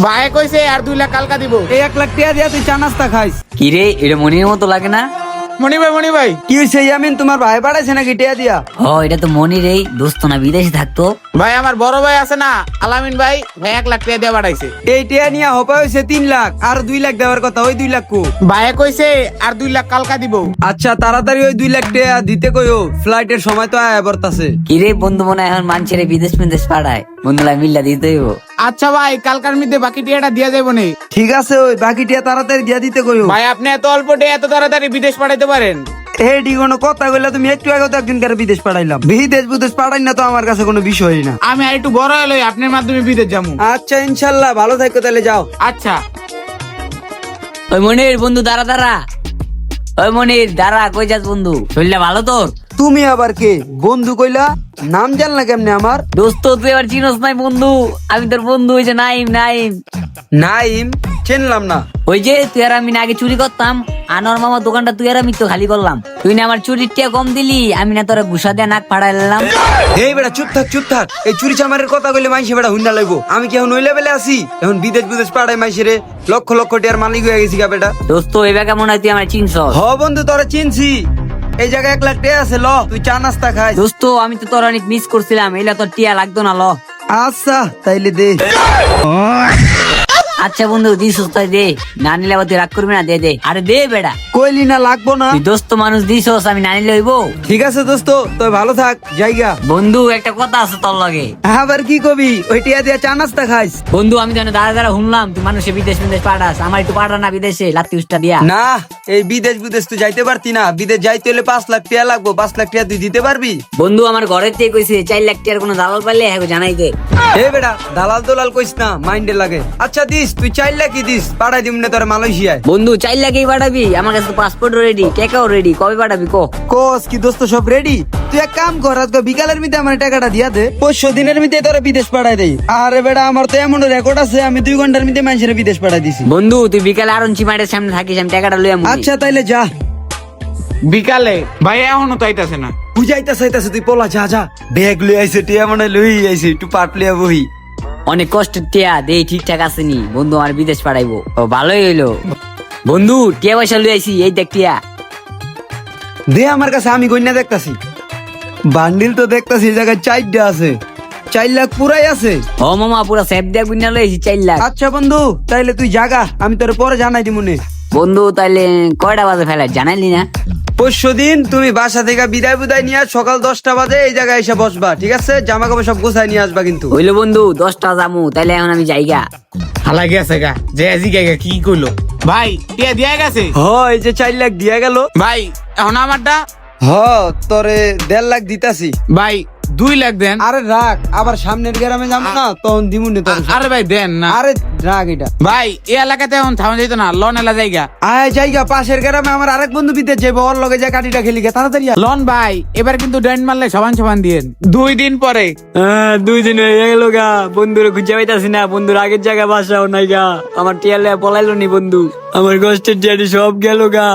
ভাই কইছে আর 2 লাখ কালকা দিব। এই 1 লাখ টাকা দিয়া তুই চা নাস্তা খাইস। কি রে, এটা মনির মতো লাগে না? মনি ভাই কি হইছে ইয়ামিন, তোমার ভাই পাঠাইছে নাকি টাকা দিয়া? ও, এটা তো মনির এই দোস্ত না, বিদেশে থাকতো। ভাই আমার বড় ভাই আছে না আলামিন ভাই, 1 লাখ টাকা দিয়ে পাঠাইছে। এই টাকা নিয়ে হপা হইছে 3 লাখ, আর 2 লাখ দেওয়ার কথা, ওই 2 লাখ কো? ভাই কইছে আর 2 লাখ কালকা দিব। আচ্ছা তাড়াতাড়ি ওই 2 লাখ টাকা দিতে কইও, ফ্লাইটের সময় তো আয়া বর্তাছে। কি রে বন্ধু, মনে হয় এখন মানুষের বিদেশ পাঠায়, বন্ধুরা মিল্লা দিতে হইব। আচ্ছা ভাই কালকার মধ্যে বাকি টাকাটা দিয়া যাবো নে। ঠিক আছে, ওই বাকি টাকা তাড়াতাড়ি দিয়া দিতে কইও। ভাই আপনি এত অল্প টাকা এত তাড়াতাড়ি বিদেশ পাঠাইতে পারেন? এডি কোনো কথা কইলা তুমি? একটু আগে তো একজন কারে বিদেশ পাঠাইলাম, বিদেশ পাঠাই না তো আমার কাছে কোনো বিষয়ই না। আমি আর একটু বড় হলো আপনার মাধ্যমে বিদেশ যাবো। আচ্ছা ইনশাল্লাহ, ভালো থাকো তাহলে, যাও। আচ্ছা ওই মনির বন্ধু, দাঁড়া। ওই মনির দাঁড়া, কই যাস বন্ধু? শরীরটা ভালো তোর? তুমি আবার কে বন্ধু কইলা? নাম জানলা কেমনে আমার? দোস্ত তুই এবার চিনস নাই বন্ধু? আমি তোর বন্ধু, হয়েছে নাইম। নাইম? চিনলাম না। ওই যে তুই আর আমি না আগে চুরি করতাম, আনোয়ার মামার দোকানটা তুই আর আমি তো খালি করলাম। তুই না আমার চুরির টিয়া কম দিলি, আমি না তোরা ঘুষা দিয়ে নাক ফাড়াইলাম। এই বেটা চুপ থাক। এই চুরি চামারের কথা কইলে মাইসে বেটা হুন্ডা লইবো। আমি কি এখন ওই লেভেলে আছি? এখন বিদেশ পাড়াই মাইসে রে লক্ষ টিয়ার মালিক হয়ে গেছি গা বেটা। দোস্ত এবার কেমন হয়, তুই আমার চিনস? হ বন্ধু, তোরা চিনছি। এই জায়গায় 1 লাখ টাকা আছে, ল তুই চা নাস্তা খাই। দোস্ত আমি তো তোর অনেক মিস করছিলাম, এলা তোর টিয়া লাগতো না, ল। আচ্ছা তাইলে দে। আচ্ছা বন্ধু দিস, তাই দে, না নিলে আবার তুই রাগ করবি না, দে আরে দে বেড়া। কইলি না লাগবো না? তুই দোস্ত মানুষ দিস, আমি না নিলে হইব? ঠিক আছে দোস্ত, তুই ভালো থাক, জায়গা। বন্ধু একটা কথা আছে তোর লগে। আবার কি কবি? ওই টিয়া দিয়া চা নাস্তা খাইস? বন্ধু আমি তো দাঁড়া শুনলাম তুই মানুষে বিদেশ পাঠাস, আমার একটু পাঠা না বিদেশে লাত্তি উষ্টা দিয়া। না, এই বিদেশ তুই যাইতে পারতি না। বিদেশ যাইতে হলে 5 লাখ টাকা লাগবো। 5 লাখ টাকা তুই দিতে পারবি? বন্ধু আমার ঘরের থেকে কইছে 4 লাখ টাকার কোনো দালাল পাইলে হ্যাঁ জানাই দে। এই বেটা দালাল কইস না, মাইন্ডে লাগে। আচ্ছা দিস, তুই 4 লাখই দিস, পাঠাই দিম না তোর মালয়েশিয়ায়। বন্ধু 4 লাখই পাঠাবি? আমার কাছে তো পাসপোর্ট রেডি, টাকাও রেডি, কবে পাঠাবি কো? কোস কি দোস্ত সব রেডি? তুই এক কাম কর, আজকে বিকালের মধ্যে আমার টাকাটা দিয়া দে, 500 দিনের মধ্যে তোরা বিদেশ পাঠাই দেই। আরে বেটা আমার তো এমন রেকর্ড আছে, আমি 2 ঘন্টার মধ্যে মানুষের বিদেশ পাঠাই দিছি। বন্ধু তুই বিকালে আরঞ্চি মাঠের সামনে থাকিস, আমি টাকাটা লই আমু। আচ্ছা তাইলে যা। বিকালে? ভাই এখনো তো আইতাছে না। বুঝাইতাছে তুই পোলা, যা ব্যাগ লই আইছে, টিয়া মনে লই আইছে, একটু পাট লিয়া বহি। অনেক কষ্টের টিয়া দে, ঠিকঠাক আসেনি বন্ধু, আমার বিদেশ পাঠাইবো। ও ভালোই হইলো বন্ধু, টিয়া পয়সা লই আইছি, এই দেখ টিয়া। দে আমার কাছে, আমি গইনা দেখতাছি। বান্ডিল তো দেখতাছি এই জায়গায় 4টা আছে, 4 লাখ পুরাই আছে। ও মামা পুরা সেফ দেখ বুঝনা লই আইছি 4 লাখ। আচ্ছা বন্ধু তাইলে তুই জাগা, আমি তোর পরে জানাই দিমুনে। বন্ধু তাইলে কয়টা বাজে ফেলাইট জানাইলি না? 500 দিন তুমি বাসা থেকে বিদায় নিয়ে সকাল 10টা বাজে এই জায়গায় এসে বসবা, ঠিক আছে? জামা কাপড় সব গোছায় নিয়ে আসবা কিন্তু। হইলো বন্ধু, 10টা যামু, তাইলে এখন আমি যাইগা। হালা গেছে গা, যে আজি গা কি কইলো? ভাই টিয়া দিয়া গেছে? হ, এই যে 4 লাখ দিয়া গেল। ভাই এখন আমারটা? হ, তোরে 1.5 লাখ দিতাছি। ভাই 2 লাখ দেন। আরে রাখ, আবার সামনের গ্রামে যাবো না, তখন দিমুনে তোর। আরে ভাই দেন না। আরে রাখ এটা। ভাই এই এলাকাতে এখন থামা যাইতো না, লন এলা জায়গা। আয় জায়গা, পাশের গ্রামে আমার আরেক বন্ধু বিদেশ যাইবো, ওর লগে যা কাটিটা খেলি গে, তাড়াতাড়ি আয়। লন ভাই এবার কিন্তু ড্যান্ড মারলে সমান দিয়েন। 2 দিন পরে। 2 দিন হয়ে গেল গা, বন্ধুরে খুঁজে পাইতাছি না, বন্ধুর আগের জায়গায় বাসাও নাই গা, আমার টিয়ালে পলাইলো নি বন্ধু, আমার কষ্টের টিয়াটি সব গেল গা।